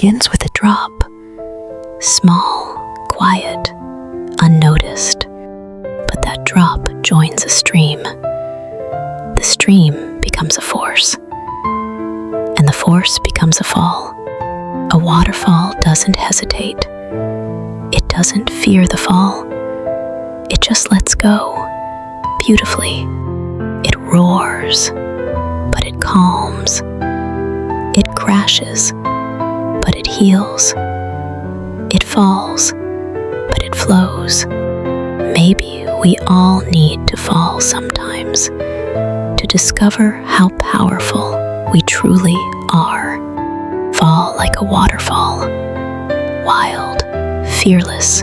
begins with a drop, small, quiet, unnoticed, but that drop joins a stream. The stream becomes a force, and the force becomes a fall. A waterfall doesn't hesitate. It doesn't fear the fall. It just lets go, beautifully. It roars, but it calms. It crashes, but it heals. It falls, but it flows. Maybe we all need to fall sometimes to discover how powerful we truly are. Fall like a waterfall, wild, fearless,